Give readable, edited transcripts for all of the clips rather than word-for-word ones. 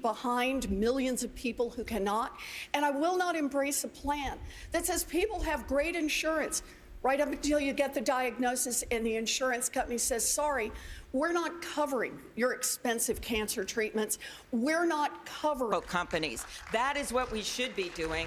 behind millions of people who cannot. And I will not embrace a plan that says people have great insurance right up until you get the diagnosis and the insurance company says, sorry, we're not covering your expensive cancer treatments. We're not covering companies. That is what we should be doing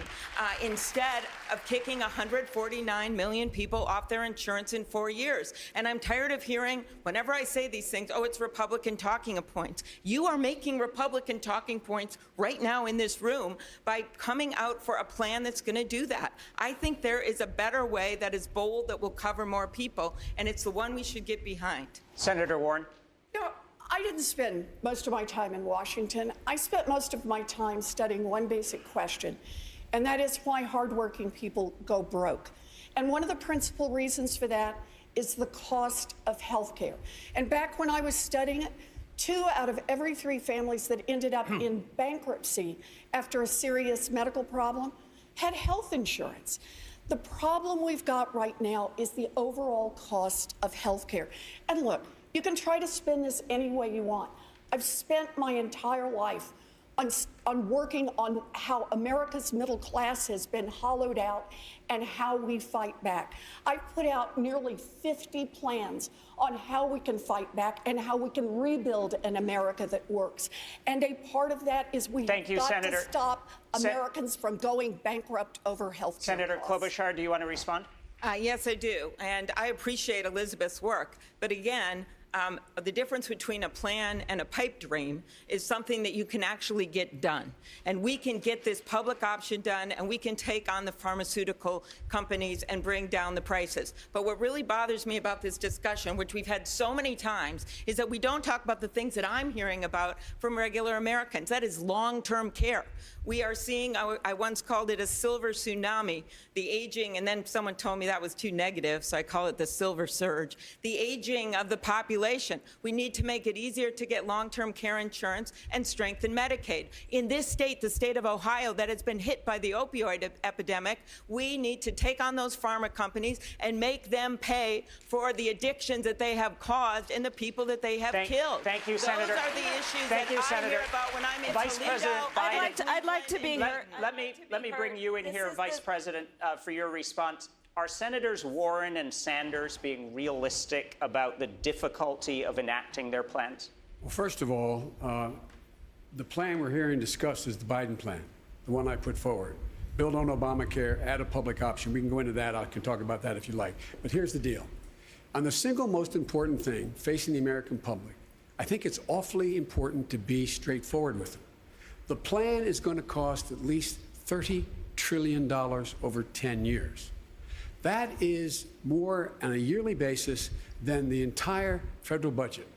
instead of kicking 149 million people off their insurance in 4 years. And I'm tired of hearing, whenever I say these things, oh, it's Republican talking points. You are making Republican talking points right now in this room by coming out for a plan that's going to do that. I think there is a better way that is bold, that will cover more people, and it's the one we should get behind. Senator Warren. You know, I didn't spend most of my time in Washington. I spent most of my time studying one basic question, and that is why hardworking people go broke. And one of the principal reasons for that is the cost of health care. And back when I was studying it, 2 out of every 3 families that ended up in bankruptcy after a serious medical problem had health insurance. The problem we've got right now is the overall cost of health care. And look, you can try to spin this any way you want. I've spent my entire life on working on how America's middle class has been hollowed out and how we fight back. I've put out nearly 50 plans on how we can fight back and how we can rebuild an America that works. And a part of that is we've got to stop Americans from going bankrupt over health care Senator Klobuchar, do you want to respond? Yes, I do. And I appreciate Elizabeth's work. But again, the difference between a plan and a pipe dream is something that you can actually get done. And we can get this public option done, and we can take on the pharmaceutical companies and bring down the prices. But what really bothers me about this discussion, which we've had so many times, is that we don't talk about the things that I'm hearing about from regular Americans. That is long-term care. We are seeing, I once called it a silver tsunami, the aging, and then someone told me that was too negative, so I call it the silver surge. The aging of the population. We need to make it easier to get long-term care insurance and strengthen Medicaid. In this state, the state of Ohio, that has been hit by the opioid epidemic, we need to take on those pharma companies and make them pay for the addictions that they have caused and the people that they have killed. Thank you, Senator. Those are the issues that I hear about when I'm in Vice Toledo. President Biden. I'd like to be heard. Let me bring you in here, Vice President, for your response. Are Senators Warren and Sanders being realistic about the difficulty of enacting their plans? Well, first of all, the plan we're hearing discussed is the Biden plan, the one I put forward. Build on Obamacare, add a public option. We can go into that. I can talk about that if you like. But here's the deal. On the single most important thing facing the American public, I think it's awfully important to be straightforward with them. The plan is going to cost at least $30 trillion over 10 years. That is more on a yearly basis than the entire federal budget.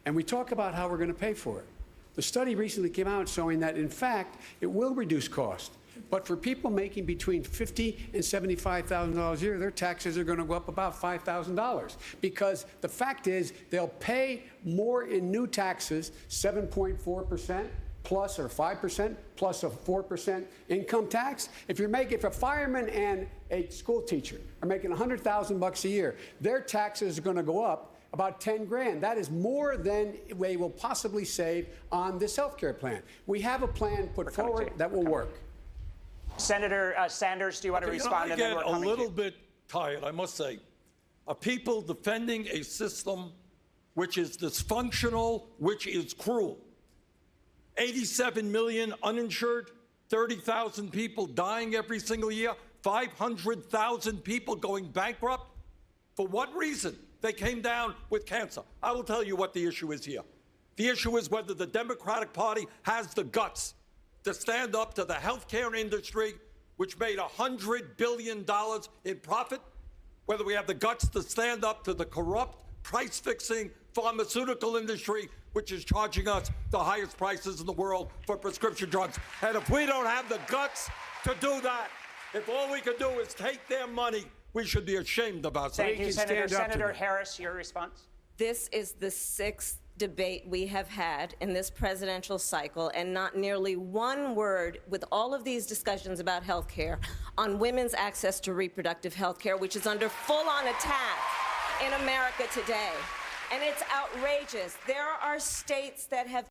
And we talk about how we're going to pay for it. The study recently came out showing that, in fact, it will reduce cost. But for people making between $50,000 and $75,000 a year, their taxes are going to go up about $5,000. Because the fact is, they'll pay more in new taxes, 7.4%. plus or 5% plus a 4% income tax. If a fireman and a school teacher are making $100,000 a year, their taxes are going to go up about 10 grand. That is more than they will possibly save on this health care plan. We have a plan put forward that will work. Senator Sanders, do you want to respond? I get a little bit tired, I must say, of people defending a system which is dysfunctional, which is cruel. 87 million uninsured, 30,000 people dying every single year, 500,000 people going bankrupt. For what reason? They came down with cancer. I will tell you what the issue is here. The issue is whether the Democratic Party has the guts to stand up to the healthcare industry, which made $100 billion in profit, whether we have the guts to stand up to the corrupt, price-fixing pharmaceutical industry, which is charging us the highest prices in the world for prescription drugs. And if we don't have the guts to do that, if all we can do is take their money, we should be ashamed of ourselves. Thank you, Senator. Senator Harris, your response? This is the 6th debate we have had in this presidential cycle, and not nearly one word with all of these discussions about health care on women's access to reproductive health care, which is under full-on attack in America today. And it's outrageous. There are states that have